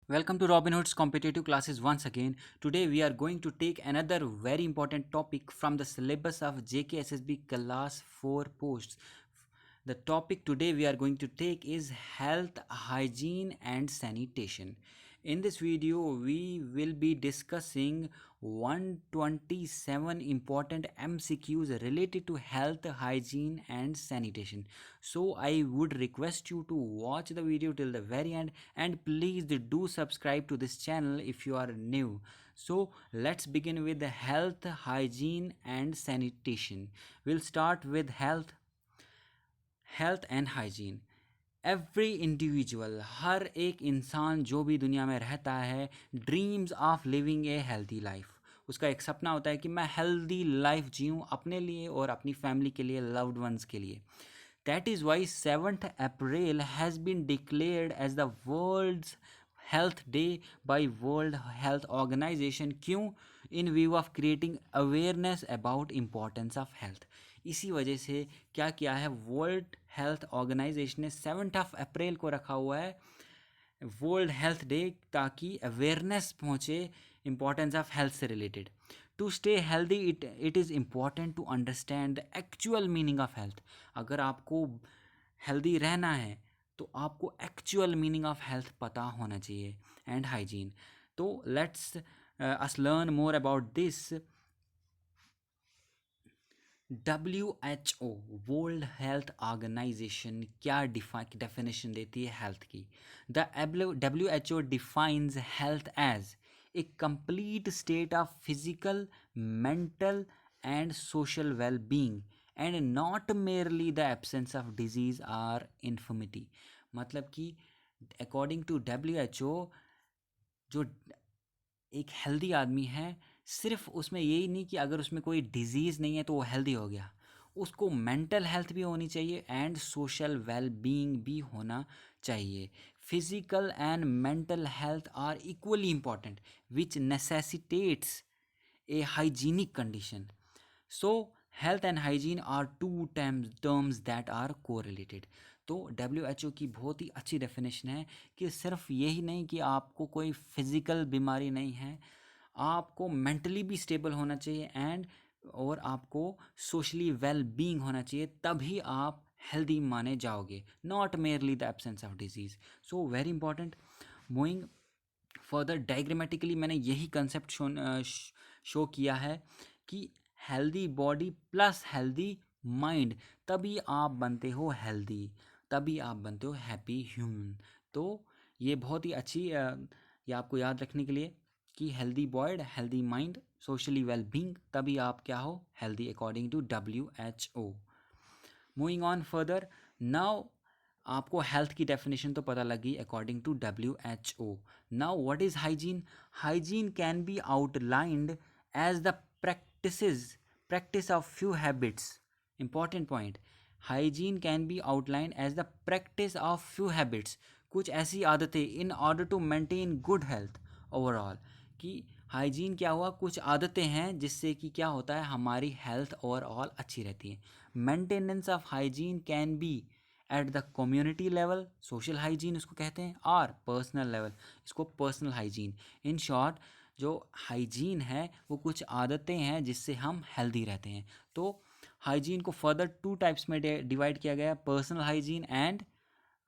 Welcome to Robinhood's competitive classes once again. Today we are going to take another very important topic from the syllabus of JKSSB class 4 posts. The topic today we are going to take is health, hygiene and sanitation. In this video we will be discussing 127 important MCQs related to health, hygiene and sanitation. So I would request you to watch the video till the very end, and please do subscribe to this channel if you are new. So let's begin with the health, hygiene and sanitation. We'll start with health and hygiene. Every individual, हर एक इंसान जो भी दुनिया में रहता है, dreams of living a healthy life. उसका एक सपना होता है कि मैं हेल्दी लाइफ जीऊँ अपने लिए और अपनी फैमिली के लिए, लव्ड वंस के लिए. That is why 7th April has been declared as the world's health day by world health organization. क्यों? In view of creating awareness about importance of health. इसी वजह से क्या किया है, वर्ल्ड हेल्थ ऑर्गेनाइजेशन ने 7th अप्रैल को रखा हुआ है वर्ल्ड हेल्थ डे, ताकि अवेयरनेस पहुँचे इम्पोर्टेंस ऑफ हेल्थ से related. To stay healthy it is important to understand the actual meaning of health. अगर आपको हेल्दी रहना है तो आपको एक्चुअल मीनिंग ऑफ हेल्थ पता होना चाहिए. And hygiene. तो let's us learn more about this. WHO world health organization क्या डेफिनेशन देती है हेल्थ की. The WHO defines health as a complete state of physical, mental and social well being and not merely the absence of disease और infirmity. मतलब कि according to WHO जो एक healthy आदमी है, सिर्फ उसमें यही नहीं कि अगर उसमें कोई डिजीज़ नहीं है तो वो हेल्दी हो गया. उसको मेंटल हेल्थ भी होनी चाहिए एंड सोशल वेल बीइंग भी होना चाहिए. Physical and mental health are equally important which necessitates a hygienic condition. So health and hygiene are two terms that are correlated. तो WHO की बहुत ही अच्छी डेफिनेशन है कि सिर्फ यही नहीं कि आपको कोई फिज़िकल बीमारी नहीं है, आपको मेंटली भी स्टेबल होना चाहिए एंड और आपको सोशली वेल बीइंग होना चाहिए, तभी आप हेल्दी माने जाओगे, not merely the absence of disease. So very important. Moving further, diagrammatically मैंने यही कंसेप्ट शो किया है कि healthy body plus healthy mind, तभी आप बनते हो हेल्दी, तभी आप बनते हो हैप्पी ह्यूमन. तो ये बहुत ही अच्छी ये आपको याद रखने के लिए कि healthy body, healthy mind, socially well being, तभी आप क्या हो, healthy according to WHO. Moving on further. Now आपको हेल्थ की डेफिनेशन तो पता लगी according to WHO. Now what is hygiene? Hygiene can be outlined as the practice of few habits. Important point. Hygiene can be outlined as the practice of few habits. कुछ ऐसी आदतें in order to maintain good health overall. कि hygiene क्या हुआ, कुछ आदतें हैं जिससे कि क्या होता है, हमारी हेल्थ ओवरऑल अच्छी रहती है. Maintenance of hygiene can B at the community level, social hygiene उसको कहते हैं, और पर्सनल लेवल, इसको पर्सनल हाइजीन. इन शॉर्ट, जो हाइजीन है वो कुछ आदतें हैं जिससे हम हेल्दी रहते हैं. तो हाइजीन को फर्दर टू टाइप्स में डिवाइड किया गया है, पर्सनल हाइजीन एंड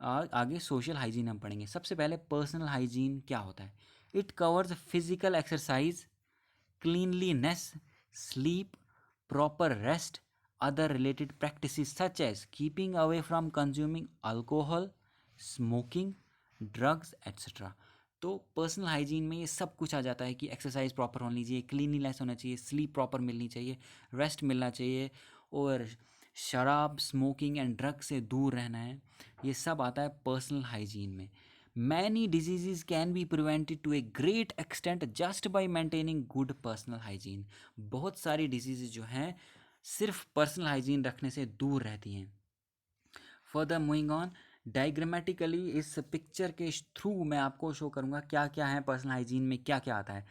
आगे सोशल हाइजीन हम पढ़ेंगे. सबसे पहले पर्सनल हाइजीन क्या होता है. It covers physical exercise, cleanliness, sleep, proper rest, other related practices such as keeping away from consuming alcohol, smoking, drugs, etc. तो पर्सनल हाइजीन में ये सब कुछ आ जाता है कि एक्सरसाइज प्रॉपर होनी चाहिए, क्लीनलीनेस होना चाहिए, स्लीप प्रॉपर मिलनी चाहिए, रेस्ट मिलना चाहिए, और शराब, स्मोकिंग एंड ड्रग से दूर रहना है. ये सब आता है पर्सनल हाइजीन में. Many diseases can be prevented to a great extent just by maintaining good personal hygiene. बहुत सारी डिजीज़ जो हैं सिर्फ पर्सनल हाइजीन रखने से दूर रहती हैं. फर्दर मूविंग ऑन, डायग्रामेटिकली इस पिक्चर के थ्रू मैं आपको शो करूँगा क्या क्या है पर्सनल हाइजीन में, क्या क्या आता है.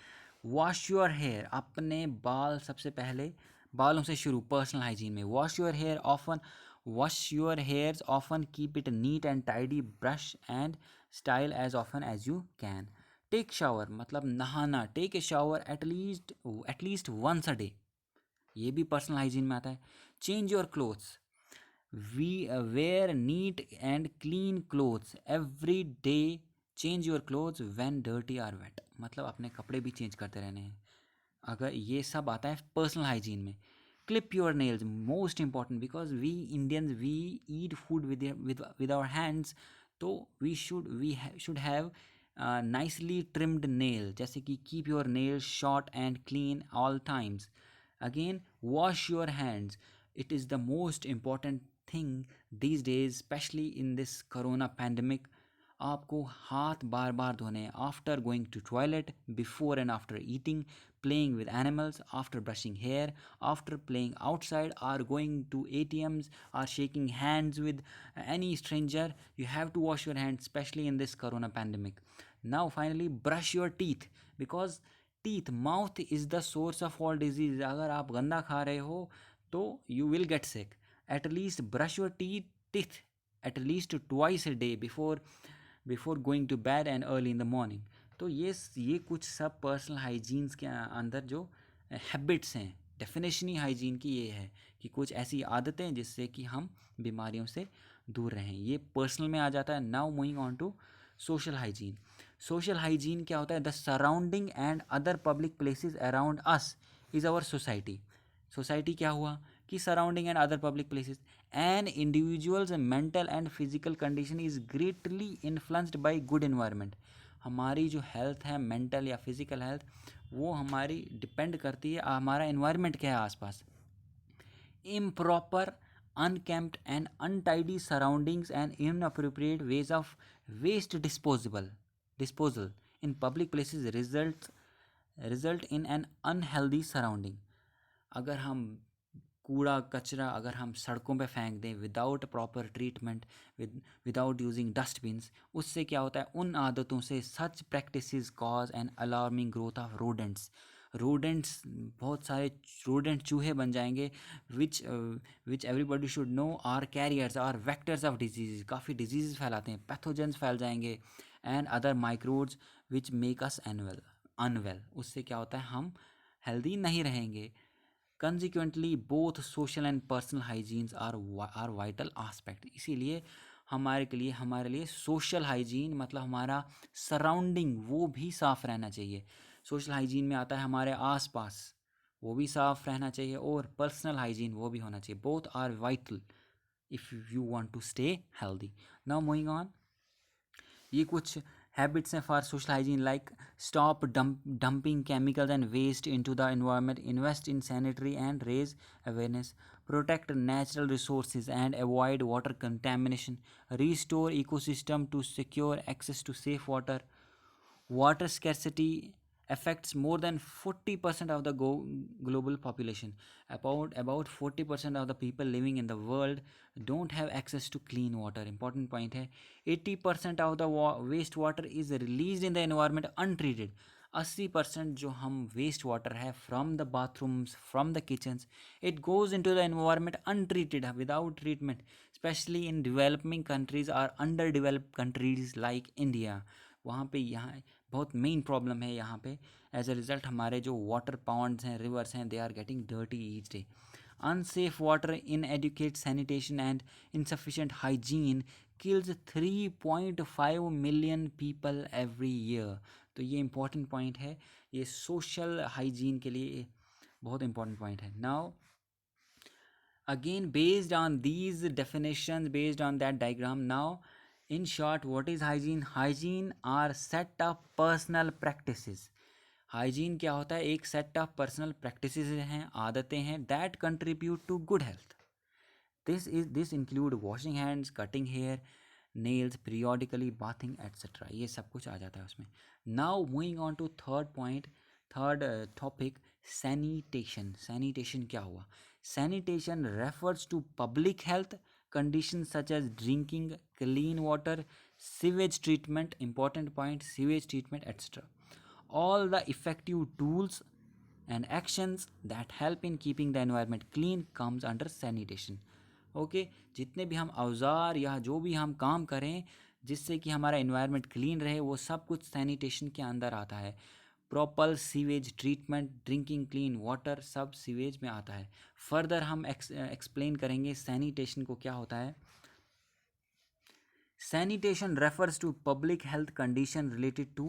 वॉश योर हेयर, अपने बाल सबसे पहले, बालों से शुरू पर्सनल हाइजीन में. Wash your hair often, wash your hairs often, keep it neat and tidy, brush and style as often as you can. Take shower मतलब नहाना, take a shower at least once a day, ये भी personal hygiene में आता है। Change your clothes, we wear neat and clean clothes every day, change your clothes when dirty or wet, मतलब अपने कपड़े भी चेंज करते रहने हैं। अगर ये सब आता है पर्सनल हाइजीन में। Clip your nails, most important, because we Indians we eat food with our hands, तो we should have nicely trimmed nail, जैसे कि keep your nail short and clean all times. Again wash your hands, it is the most important thing these days, especially in this corona pandemic। आपको हाथ बार बार धोने हैं, after going to toilet, before and after eating, playing with animals, after brushing hair, after playing outside, or going to ATMs, or shaking hands with any stranger, you have to wash your hands, especially in this corona pandemic। Now finally brush your teeth, because teeth, mouth is the source of all disease। अगर आप गंदा खा रहे हो तो you will get sick। at least brush your teeth at least twice a day before going to bed and early in the morning। तो ये कुछ सब पर्सनल हाइजीन्स के अंदर जो हैबिट्स हैं, डेफिनेशन ही हाइजीन की ये है कि कुछ ऐसी आदतें जिससे कि हम बीमारियों से दूर रहें, ये पर्सनल में आ जाता है। Now moving on to social hygiene. Social hygiene क्या होता है? The surrounding and other public places around us is our society. Society क्या हुआ कि surrounding and other public places, an individual's mental and physical condition is greatly influenced by good environment. हमारी जो health है, mental या physical health, वो हमारी depend करती है हमारा एनवायरनमेंट क्या है आसपास। improper, unkempt and untidy surroundings and inappropriate ways of waste disposal in public places result in an unhealthy surrounding। अगर हम कूड़ा कचरा अगर हम सड़कों पे फेंक दें without proper treatment, without using dustbins, उससे क्या होता है? उन आदतों से such practices cause an alarming growth of rodents बहुत सारे रोडेंट चूहे बन जाएंगे, which everybody should know are carriers are vectors of disease, काफ़ी डिजीज़ फैलाते हैं, पैथोजेंस फैल जाएंगे, and other microbes which make us unwell. उससे क्या होता है? हम हेल्दी नहीं रहेंगे। Consequently, both social and personal hygienes are vital aspect। इसीलिए हमारे लिए सोशल हाइजीन मतलब हमारा सराउंडिंग वो भी साफ रहना चाहिए। सोशल हाइजीन में आता है हमारे आसपास, वो भी साफ रहना चाहिए, और पर्सनल हाइजीन वो भी होना चाहिए। Both are vital if you want to stay healthy. Now moving on, ये कुछ हैबिट्स हैं for social hygiene, like stop dumping chemicals and waste into the environment, invest in sanitary and raise awareness, protect natural resources and avoid water contamination, restore ecosystem to secure access to safe water. Water scarcity affects more than 40% of the global population। About 40% of the people living in the world don't have access to clean water। Important point है, 80% of the waste water is released in the environment untreated। 80% जो हम waste water है from the bathrooms, from the kitchens, it goes into the environment untreated, without treatment, especially in developing countries और under developed countries like India. वहाँ पे यहाँ बहुत main problem है यहाँ पे। एज अ रिज़ल्ट हमारे जो वाटर पॉन्ड्स हैं, रिवर्स हैं, they are getting dirty each day. Unsafe water, inadequate sanitation and insufficient hygiene kills 3.5 million people every year। तो ये इंपॉर्टेंट पॉइंट है, ये सोशल हाइजीन के लिए बहुत इंपॉर्टेंट पॉइंट है। Now again based on these definitions, based on that diagram, now in short what is hygiene? Hygiene are set of personal practices। Hygiene क्या होता है? एक सेट ऑफ पर्सनल प्रैक्टिसेस हैं, आदतें हैं, that contribute to good health. This include washing hands, cutting hair, nails, periodically bathing etcetera, ये सब कुछ आ जाता है उसमें। Now moving on to third point, third topic, sanitation. Sanitation क्या हुआ? Sanitation refers to public health conditions such as drinking clean water, sewage treatment, important point, sewage treatment, etc. All the effective tools and actions that help in keeping the environment clean comes under sanitation। Okay, जितने भी हम औजार या जो भी हम काम करें जिससे कि हमारा इन्वायरमेंट क्लीन रहे, वो सब कुछ सैनिटेशन के अंदर आता है। Proper sewage treatment, drinking clean water, सब सीवेज में आता है। फर्दर हम एक्सप्लेन करेंगे सैनिटेशन को क्या होता है। Sanitation refers to public health condition related to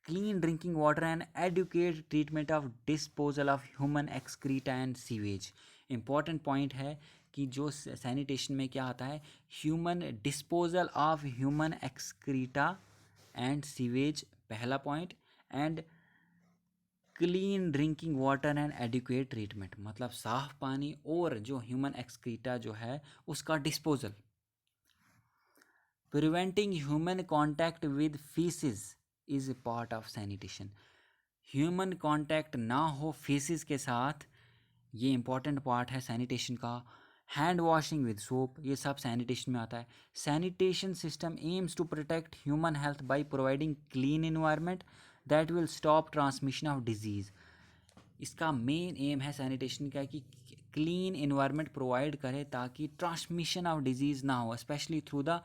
clean drinking water and adequate treatment of disposal of human excreta and sewage. Important point है कि जो सैनिटेशन में क्या आता है, human disposal of human excreta and sewage, पहला point, and clean drinking water and adequate treatment, मतलब साफ पानी और जो ह्यूमन एक्सक्रीटा जो है उसका disposal. Preventing human contact with feces is a part of sanitation. Human contact ना हो फेसिस के साथ, ये इंपॉर्टेंट पार्ट है सैनिटेशन का। हैंड वॉशिंग विद सोप, ये सब सैनिटेशन में आता है। Sanitation system aims to protect human health by providing clean environment that will stop transmission of disease. इसका मेन एम है सैनिटेशन का कि क्लीन इन्वायरमेंट प्रोवाइड करे ताकि ट्रांसमिशन ऑफ डिजीज़ ना हो, specially through the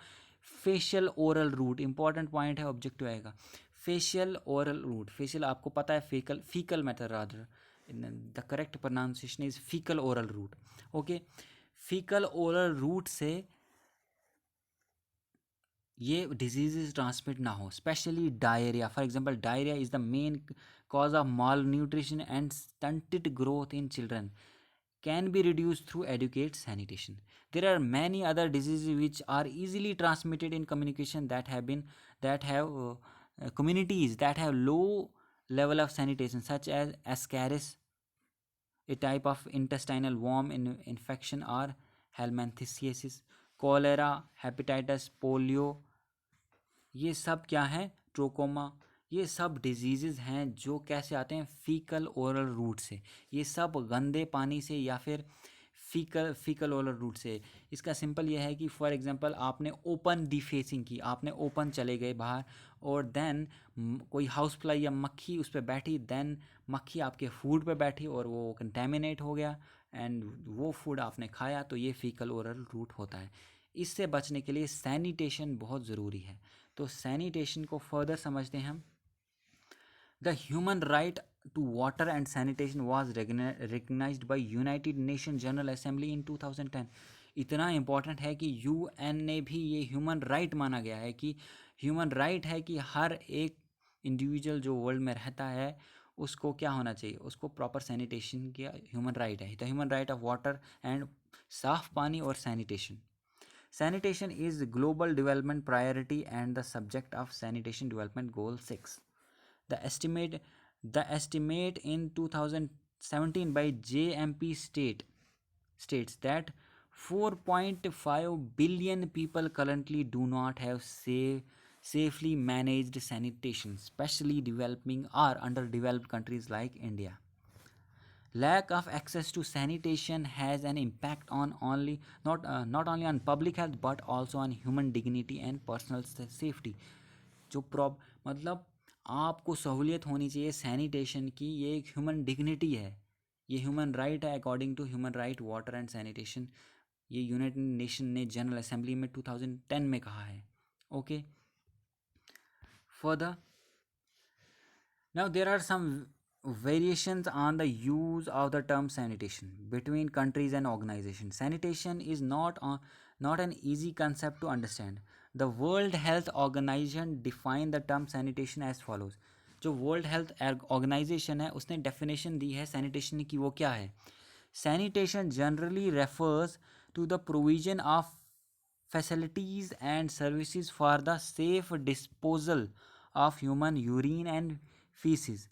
facial oral route. Important point है, objective आएगा। फेशियल ओरल रूट, फेशियल आपको पता है faecal method, rather the correct pronunciation is faecal oral route. Okay, faecal oral route से ये डिजीज़ ट्रांसमिट ना हो, specially diarrhoea. For example, diarrhoea is the main cause of malnutrition and stunted growth in children, can be reduced through adequate sanitation. There are many other diseases which are easily transmitted in communication that have communities that have low level of sanitation, such as ascaris, a type of intestinal worm infection, or helminthiasis, cholera, hepatitis, polio। ये सब क्या है, trachoma, ये सब disease हैं जो कैसे आते हैं, फीकल ओरल रूट से। ये सब गंदे पानी से या फिर फीकल ओरल रूट से। इसका सिंपल ये है कि फॉर एग्जांपल आपने ओपन डिफेसिंग की, आपने ओपन चले गए बाहर, और देन कोई हाउस फ्लाई या मक्खी उस पर बैठी, देन मक्खी आपके फूड पे बैठी और वो कंटेमिनेट हो गया एंड वो फूड आपने खाया, तो ये फीकल ओरल रूट होता है। इससे बचने के लिए सैनिटेशन बहुत ज़रूरी है। तो सैनिटेशन को फर्दर समझते हैं हम। The human right to water and sanitation was recognised by United Nation General Assembly in 2010। इतना इम्पॉर्टेंट है कि यूएन ने भी ये ह्यूमन राइट माना गया है कि ह्यूमन राइट है कि हर एक इंडिविजुअल जो वर्ल्ड में रहता है उसको क्या होना चाहिए, उसको प्रॉपर सैनिटेशन का ह्यूमन राइट है। The human right of water and साफ पानी और sanitation. Sanitation is global development priority and the subject of Sanitation Development Goal 6. The estimate the estimate in 2017 by JMP states that 4.5 billion people currently do not have safely managed sanitation, especially developing or underdeveloped countries like India. Lack of access to sanitation has an impact on not only on public health but also on human dignity and personal safety. जो मतलब आपको सहूलियत होनी चाहिए sanitation की, ये एक human dignity है, ये ह्यूमन राइट है according to human right water and sanitation. ये यूनाइटेड नेशन ने जनरल असेंबली में 2010 में कहा है। Okay, further now there are some variations on the use of the term sanitation between countries and organizations. Sanitation is not an easy concept to understand. The World Health Organization defined the term sanitation as follows. जो world health organisation है उसने definition दी है sanitation की, वो क्या है। Sanitation generally refers to the provision of facilities and services for the safe disposal of human urine and feces.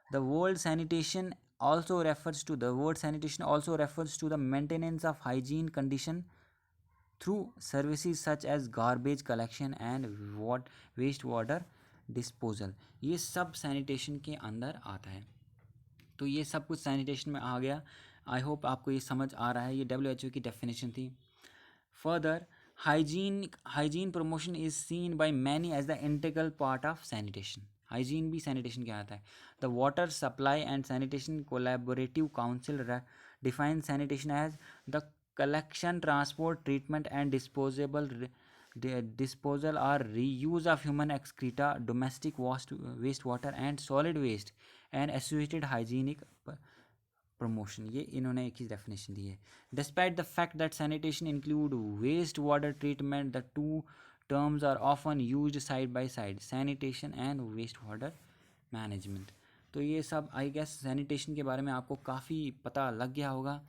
The word sanitation also refers to the maintenance of hygiene condition through services such as garbage collection and waste water disposal. ये सब sanitation के अंदर आता है। तो ये सब कुछ सैनिटेशन में आ गया। आई होप आपको ये समझ आ रहा है। ये WHO की डेफिनेशन थी। Further, hygiene promotion is seen by many as the integral part of sanitation. Hygiene भी सैनिटेशन के आता है। The Water Supply and Sanitation Collaborative Council define sanitation as the collection, transport, treatment and disposable disposal or reuse of human excreta, domestic wastewater and solid waste, and associated hygienic promotion. ये इन्होंने एक ही definition दी है. Despite the fact that sanitation include waste water treatment, the two terms are often used side by side, sanitation and waste water management. तो ये सब I guess sanitation के बारे में आपको काफ़ी पता लग गया होगा.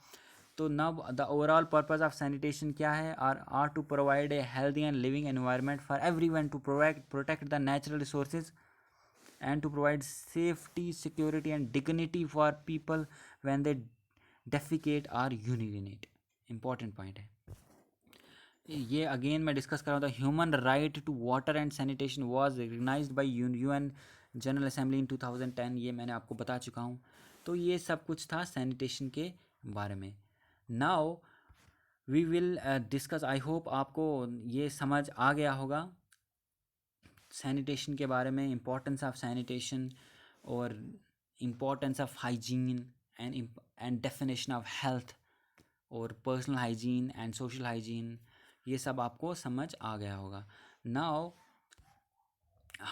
तो now the overall purpose of sanitation क्या है? Are to provide a healthy and living environment for everyone, to protect the natural resources and to provide safety, security and dignity for people when they defecate or urinate. Important point है ये. Again मैं discuss कर रहा था. Human right to water and sanitation was recognised by UN General Assembly in 2010. ये मैंने आपको बता चुका हूँ. तो ये सब कुछ था सैनिटेशन के बारे में. Now we will discuss. I hope आपको ये समझ आ गया होगा सैनिटेशन के बारे में, इम्पोर्टेंस ऑफ सैनिटेशन और importance of hygiene and definition of health और personal hygiene and social hygiene. ये सब आपको समझ आ गया होगा. नाउ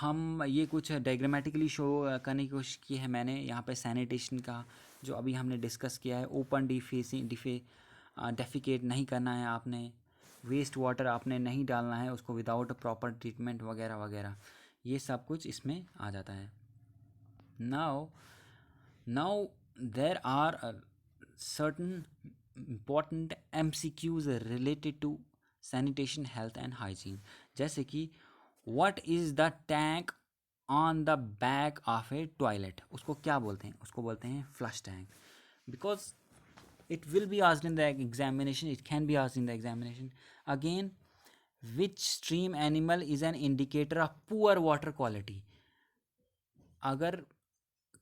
हम ये कुछ डायग्रामेटिकली शो करने की कोशिश की है मैंने यहाँ पे. सैनिटेशन का जो अभी हमने डिस्कस किया है, ओपन डेफिकेट नहीं करना है आपने, वेस्ट वाटर आपने नहीं डालना है उसको विदाउट प्रॉपर ट्रीटमेंट वगैरह वगैरह, ये सब कुछ इसमें आ जाता है. Now there are certain important MCQs related to sanitation, health and hygiene. जैसे कि what is the tank on the back of a toilet? उसको क्या बोलते हैं? उसको बोलते हैं flush tank. Because it will be asked in the examination, it can be asked in the examination. Again, which stream animal is an indicator of poor water quality? अगर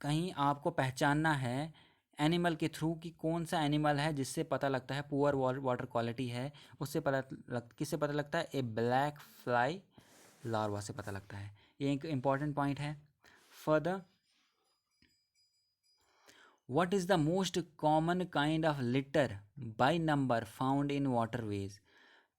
कहीं आपको पहचानना है एनिमल के थ्रू कि कौन सा एनिमल है जिससे पता लगता है पुअर वाटर क्वालिटी है, उससे किससे पता लगता है? ए ब्लैक फ्लाई लार्वा से पता लगता है. ये एक इम्पॉर्टेंट पॉइंट है. Further, what is the most common kind of litre by number found in waterways?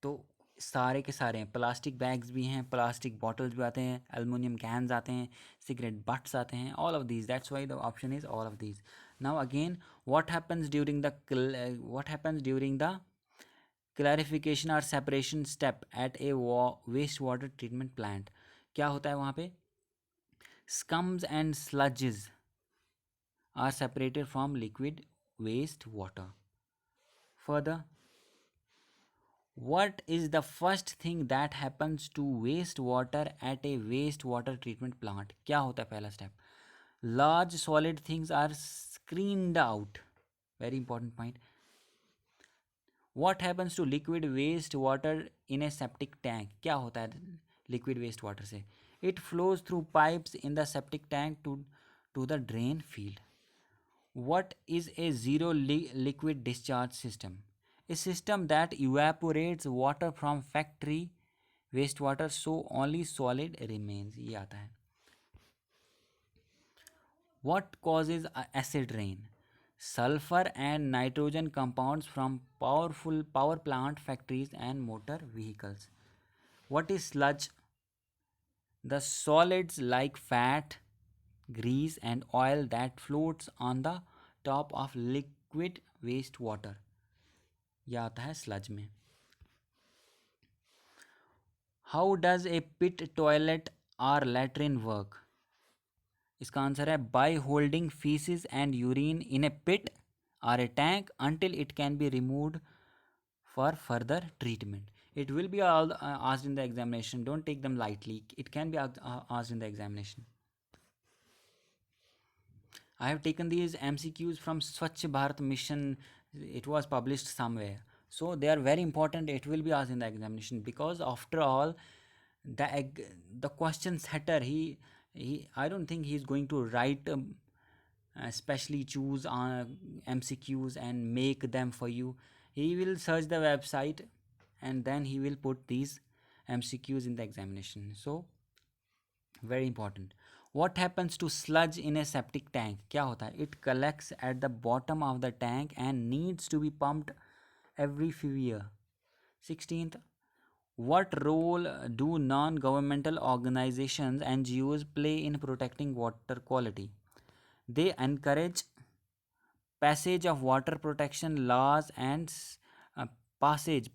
तो सारे के सारे हैं. प्लास्टिक बैग्स भी हैं, प्लास्टिक बॉटल्स भी आते हैं, एलुमिनियम कैन्स आते हैं, सिगरेट बट्स आते हैं, all of these. That's why the option is all of these. Now again, what happens during the clarification or separation step at a wastewater treatment plant? क्या होता है वहाँ पे? Scums and sludges are separated from liquid waste water. Further, what is the first thing that happens to wastewater at a wastewater treatment plant? क्या होता है पहला step? Large solid things are screened out. Very important point. What happens to liquid waste water in a septic tank? क्या होता है liquid waste water से? It flows through pipes in the septic tank to the drain field. What is a zero liquid discharge system? A system that evaporates water from factory wastewater so only solid remains. ये आता है. What causes acid rain? Sulfur and nitrogen compounds from power plant factories and motor vehicles. What is sludge? The solids like fat, grease and oil that floats on the top of liquid wastewater. यह आता है sludge में. How does a pit toilet or latrine work? इसका answer है by holding faeces and urine in a pit और a tank until it can be removed for further treatment. It will be asked in the examination. Don't take them lightly. It can be asked in the examination. I have taken these MCQs from Swachh Bharat Mission. It was published somewhere. So they are very important. It will be asked in the examination because after all, the question setter, I don't think he's going to write specially choose MCQs and make them for you. He will search the website and then he will put these MCQs in the examination. So very important. What happens to sludge in a septic tank? क्या होता है? It collects at the bottom of the tank and needs to be pumped every few years. 16th, What role do non-governmental organizations NGOs play in protecting water quality? They encourage passage of water protection laws and uh, passage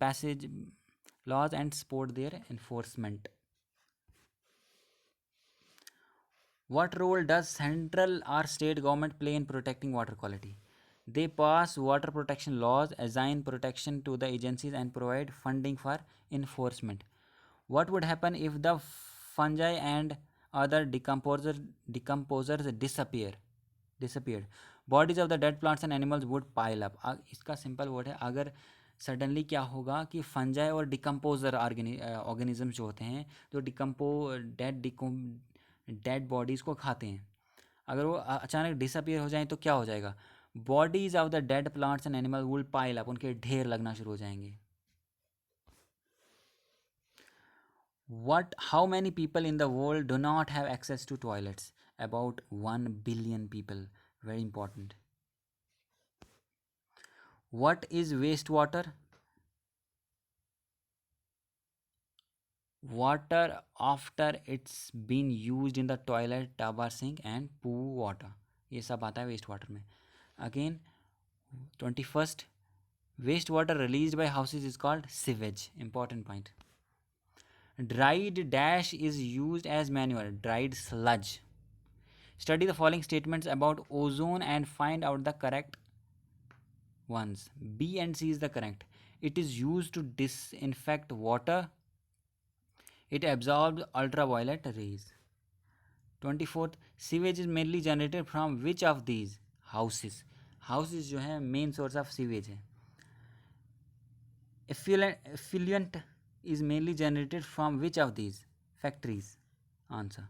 laws and support their enforcement. What role does central or state government play in protecting water quality? They pass water protection laws, assign protection to the agencies, and provide funding for enforcement. What would happen if the fungi and other decomposers disappeared? Bodies of the dead plants and animals would pile up. इसका simple word है, अगर suddenly क्या होगा कि fungi और decomposer organism जो होते हैं, जो डेड बॉडीज़ को खाते हैं, अगर वो अचानक डिसअपियर हो जाएं तो क्या हो जाएगा? Bodies of the dead plants and animal will pile up, उनके ढेर लगना शुरू हो जाएंगे. What? How many people in the world do not have access to toilets? About 1 billion people. Very important. What is wastewater? Water after it's been used in the toilet, tub or sink and poo water. ये सब आता है waste water में. Again, 21st, wastewater released by houses is called sewage. Important point. Dried dash is used as manure. Dried sludge. Study the following statements about ozone and find out the correct ones. B and C is the correct. It is used to disinfect water. It absorbs ultraviolet rays. 24th, sewage is mainly generated from which of these? Houses. Houses जो है main source of sewage है. Effluent is mainly generated from which of these? Factories. Answer.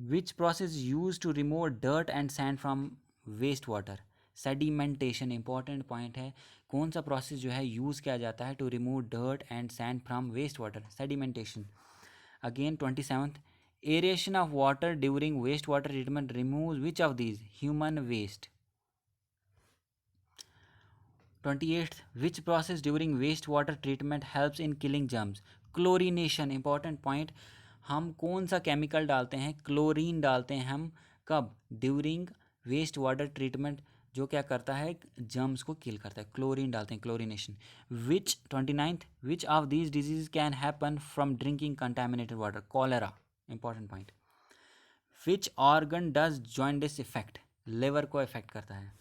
Which process is used to remove dirt and sand from wastewater? Sedimentation. Important point है, कौन सा process जो है use किया जाता है to remove dirt and sand from wastewater? Sedimentation. Again 27th, aeration of water during wastewater treatment removes which of these? Human waste. 28th, which process during wastewater treatment helps in killing germs? Chlorination. Important point, हम कौन सा chemical डालते हैं? Chlorine डालते हैं हम. कब? During waste water treatment, जो क्या करता है? जर्म्स को किल करता है. क्लोरीन डालते हैं, chlorination. Which 29th, which of these disease can happen from drinking contaminated water? Cholera. Important point. Which organ does jaundice affect? Liver को इफेक्ट करता है,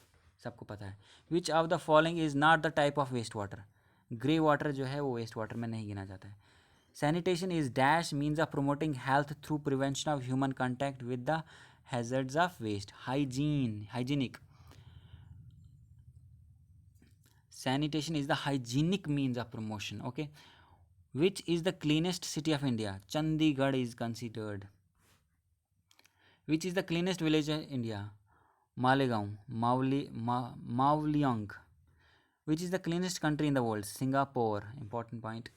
सबको पता है. Which of the following is not the type of waste water? Grey water जो है वो waste water में नहीं गिना जाता है. Sanitation is dash means of promoting health through prevention of human contact with the hazards of waste. Hygienic. Sanitation is the hygienic means of promotion. Okay. Which is the cleanest city of India? Chandigarh is considered. Which is the cleanest village in India? Malegaon, Mawlyong. Which is the cleanest country in the world? Singapore. Important point.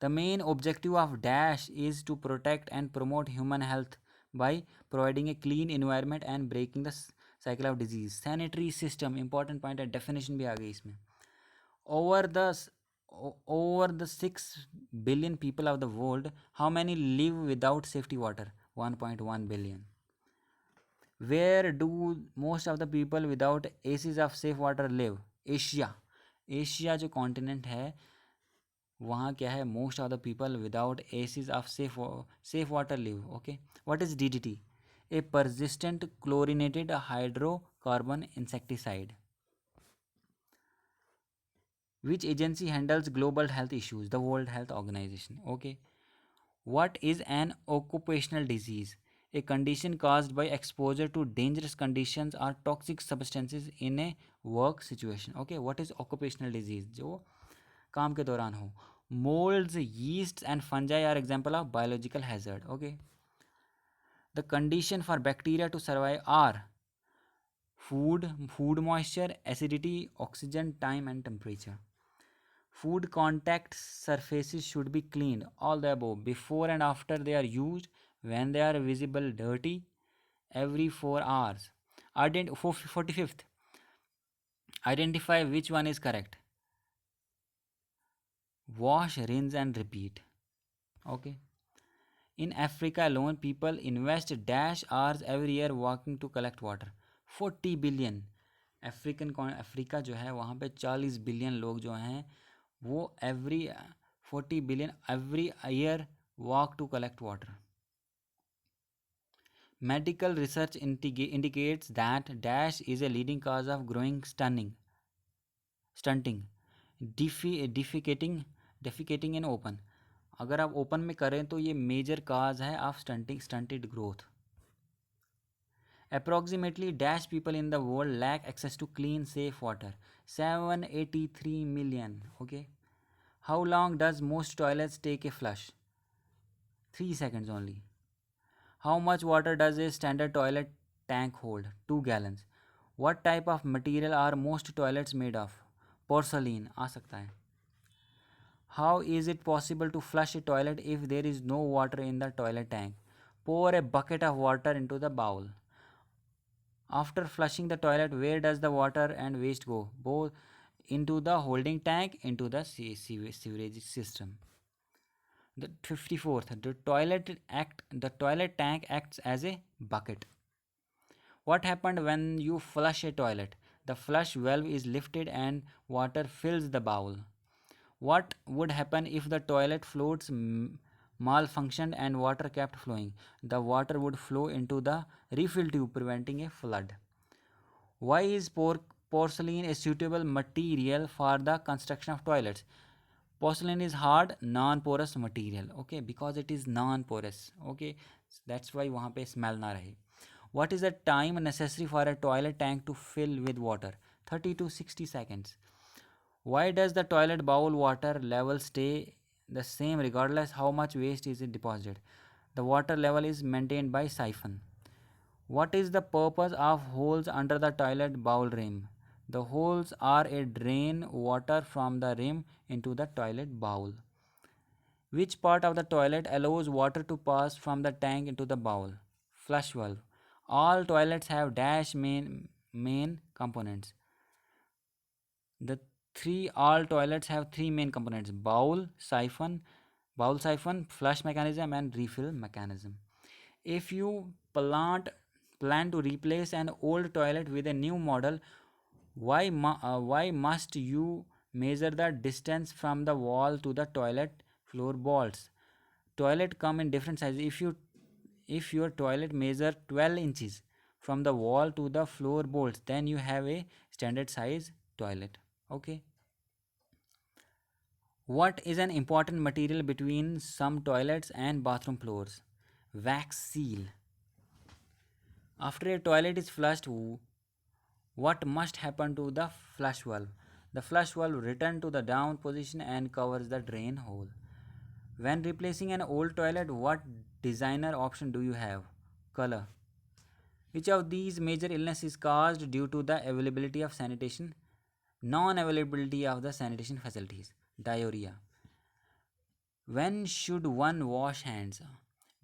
The main objective of DASH is to protect and promote human health by providing a clean environment and breaking the cycle of disease. Sanitary system, important point है, definition भी आ गई इसमें. Over the over the 6 billion people of the world, how many live without safety water? 1.1 billion. Where do most of the people without access of safe water live? Asia. Asia जो continent है वहाँ क्या है? Most of the people without access of safe water live. Okay. What is DDT? A persistent chlorinated hydrocarbon insecticide. Which agency handles global health issues? The world health organization. Okay. What is an occupational disease? A condition caused by exposure to dangerous conditions or toxic substances in a work situation. Okay, what is occupational disease? जो काम के दौरान हो. Molds, yeasts and fungi are example of biological hazard. Okay. The condition for bacteria to survive are food moisture, acidity, oxygen, time and temperature. Food contact surfaces should be cleaned, all the above, before and after they are used, when they are visible dirty, every 4 hours. 45th, identify which one is correct. Wash, rinse, and repeat. Okay. In Africa alone, people invest dash hours every year walking to collect water. 40 billion. Africa जो है वहाँ पे 40 billion लोग जो हैं वो every 40 billion every year walk to collect water. Medical research indicates that dash is a leading cause of growing stunting, defecating in open. अगर आप ओपन में करें तो ये मेजर काज है of stunted growth. Approximately dash people in the world lack access to clean, safe water. 783 million. Okay. How long does most toilets take a flush? 3 seconds only. How much water does a standard toilet tank hold? 2 gallons. What type of material are most toilets made of? Porcelain. आ सकता है. How is it possible to flush a toilet if there is no water in the toilet tank? Pour a bucket of water into the bowl. After flushing the toilet, where does the water and waste go? Both into the holding tank, into the sewerage system. The 54th, the toilet tank acts as a bucket. What happened when you flush a toilet? The flush valve is lifted and water fills the bowl. What would happen if the toilet floats malfunctioned and water kept flowing? The water would flow into the refill tube, preventing a flood. Why is porcelain a suitable material for the construction of toilets? Porcelain is hard, non-porous material. Okay, because it is non-porous. Okay, that's why वहाँ पे smell ना रहे. What is the time necessary for a toilet tank to fill with water? 30 to 60 seconds. Why does the toilet bowl water level stay the same regardless how much waste is deposited? The water level is maintained by siphon. What is the purpose of holes under the toilet bowl rim? The holes are a drain water from the rim into the toilet bowl. Which part of the toilet allows water to pass from the tank into the bowl? Flush valve. All toilets have dash main components. The three all toilets have three main components: bowl siphon, flush mechanism, and refill mechanism. If you plan to replace an old toilet with a new model, why must you measure the distance from the wall to the toilet floor bolts? Toilet come in different sizes. If your toilet measure 12 inches from the wall to the floor bolts, then you have a standard size toilet. Okay. What is an important material between some toilets and bathroom floors? Wax seal. After a toilet is flushed, what must happen to the flush valve? The flush valve returns to the down position and covers the drain hole. When replacing an old toilet, what designer option do you have? Color. Which of these major illness is caused due to the availability of sanitation? Non-availability of the sanitation facilities. Diarrhea. When should one wash hands?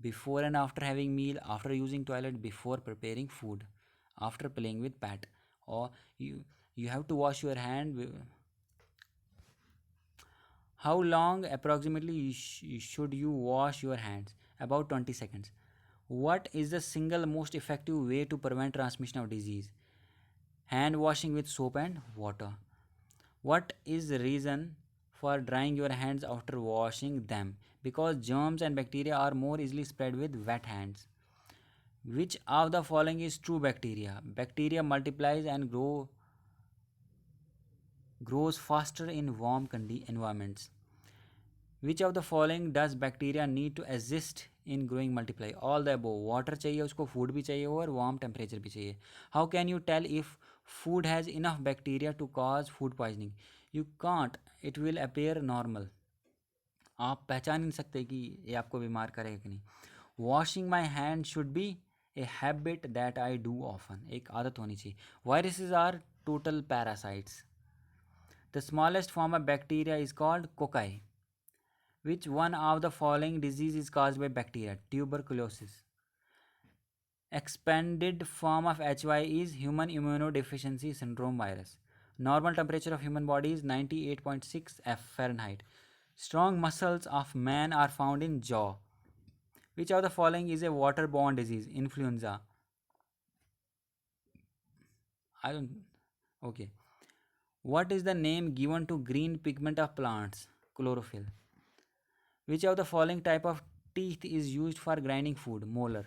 Before and after having meal, after using toilet, before preparing food, after playing with pet, or you have to wash your hand. How long approximately should you wash your hands? About 20 seconds. What is the single most effective way to prevent transmission of disease? Hand washing with soap and water. What is the reason for drying your hands after washing them? Because germs and bacteria are more easily spread with wet hands. Which of the following is true bacteria? Bacteria multiplies and grows faster in warm environments. Which of the following does bacteria need to exist in growing multiply? All the above. Water चाहिए उसको, food भी चाहिए और warm temperature भी चाहिए. How can you tell if food has enough bacteria to cause food poisoning? You can't. It will appear normal. आप पहचान नहीं सकते कि ये आपको बीमार करेगा कि नहीं. Washing my hand should be a habit that I do often. एक आदत होनी चाहिए. Viruses are total parasites. The smallest form of bacteria is called cocci. Which one of the following disease is caused by bacteria? Tuberculosis. Expanded form of HY is human immunodeficiency syndrome virus. Normal temperature of human body is 98.6 F Fahrenheit. Strong muscles of man are found in jaw. Which of the following is a waterborne disease? Influenza. I don't. Okay. What is the name given to green pigment of plants? Chlorophyll. Which of the following type of teeth is used for grinding food? Molar.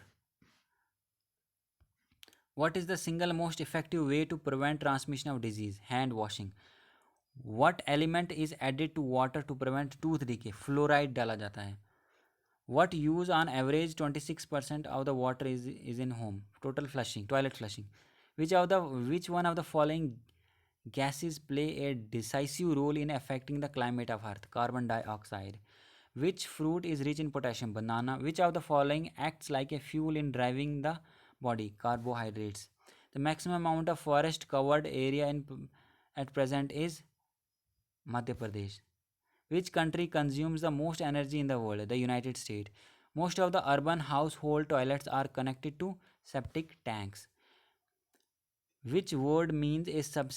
What is the single most effective way to prevent transmission of disease? Hand washing. What element is added to water to prevent tooth decay? Fluoride डाला जाता है. What use on average 26% of the water is in home? Total flushing, toilet flushing. Which one of the following gases play a decisive role in affecting the climate of Earth? Carbon dioxide. Which fruit is rich in potassium? Banana. Which of the following acts like a fuel in driving the body? Carbohydrates. The maximum amount of forest covered area at present is Madhya Pradesh. Which country consumes the most energy in the world? The United States. Most of the urban household toilets are connected to septic tanks. Which word means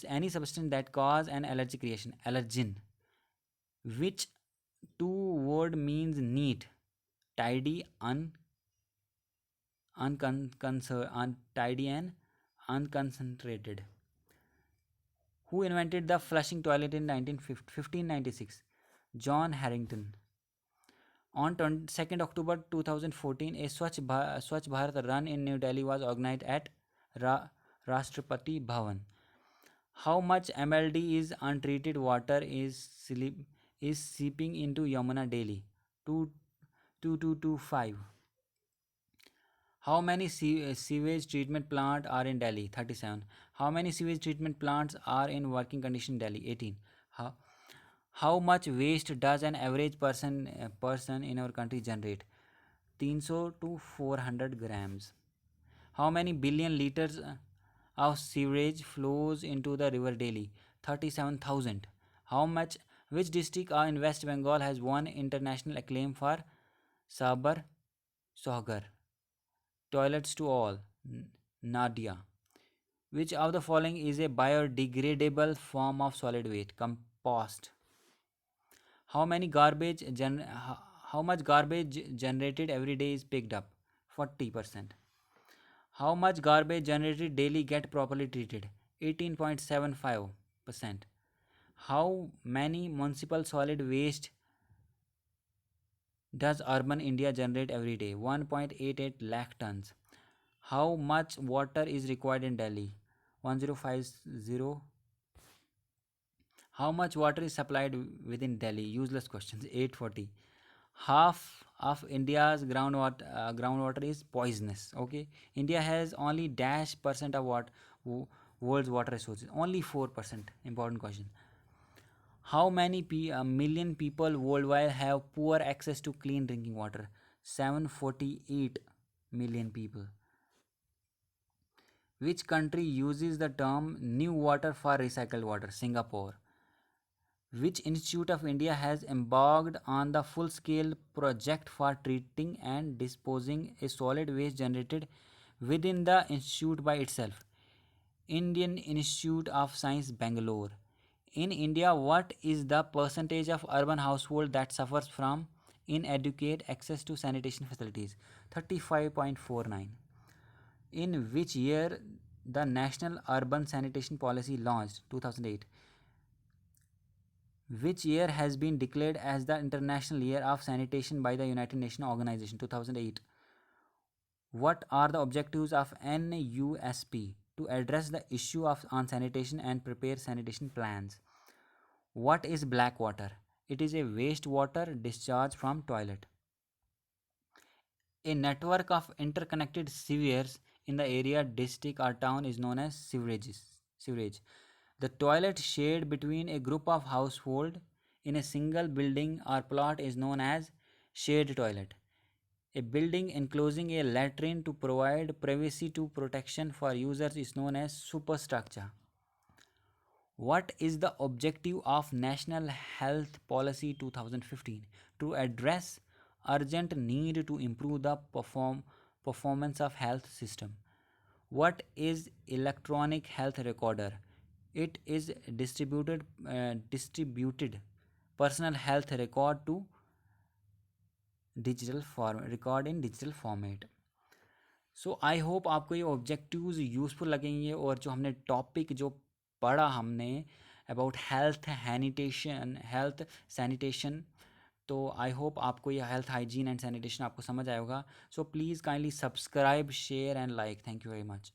any substance that cause an allergic reaction? Allergen. Which two word means neat? Tidy, untidy and unconcentrated. Who invented the flushing toilet in 1596? John Harrington. On 22nd October 2014, a Swachh Bharat run in New Delhi was organized at Ra- Rashtrapati Bhavan. How much MLD is untreated water is seeping into Yamuna daily? 2225. How many sewage treatment plants are in Delhi? 37. How many sewage treatment plants are in working condition in Delhi? 18. How, how much waste does an average person in our country generate? 300 to 400 grams. How many billion liters of sewage flows into the river daily? 37,000. How much? Which district in West Bengal has won international acclaim for Sabar Sohagar? Toilets to all. Nadia. Which of the following is a biodegradable form of solid waste? Compost. How many how much garbage generated every day is picked up? 40%. How much garbage generated daily get properly treated? 18.75%. How many municipal solid waste does urban India generate every day? 1.88 lakh tons. How much water is required in Delhi? 1050. How much water is supplied within Delhi? Useless questions. 840. Half of India's groundwater is poisonous. Okay, India has only dash percent of world's water resources. Only 4%. Important question. How many million people worldwide have poor access to clean drinking water? 748 million people. Which country uses the term new water for recycled water? Singapore. Which institute of India has embarked on the full scale project for treating and disposing a solid waste generated within the institute by itself? Indian Institute of Science, Bangalore. In India, what is the percentage of urban household that suffers from inadequate access to sanitation facilities? 35.49. In which year the National Urban Sanitation Policy launched? 2008. Which year has been declared as the International Year of Sanitation by the United Nations Organization? 2008. What are the objectives of NUSP? To address the issue of on sanitation and prepare sanitation plans. What is black water? It is a wastewater discharge from toilet. A network of interconnected sewers in the area, district, or town is known as sewerage. The toilet shared between a group of household in a single building or plot is known as shared toilet. A building enclosing a latrine to provide privacy to protection for users is known as superstructure. What is the objective of National Health Policy 2015? To address urgent need to improve the performance of health system. What is electronic health recorder? It is distributed personal health record to digital form record in digital format. So I hope आपको ये objectives useful लगेंगे, और जो हमने topic जो पढ़ा हमने about health sanitation, तो आई होप आपको ये हेल्थ हाइजीन एंड सैनिटेशन आपको समझ आएगा। So please kindly subscribe, share and like. Thank you very much.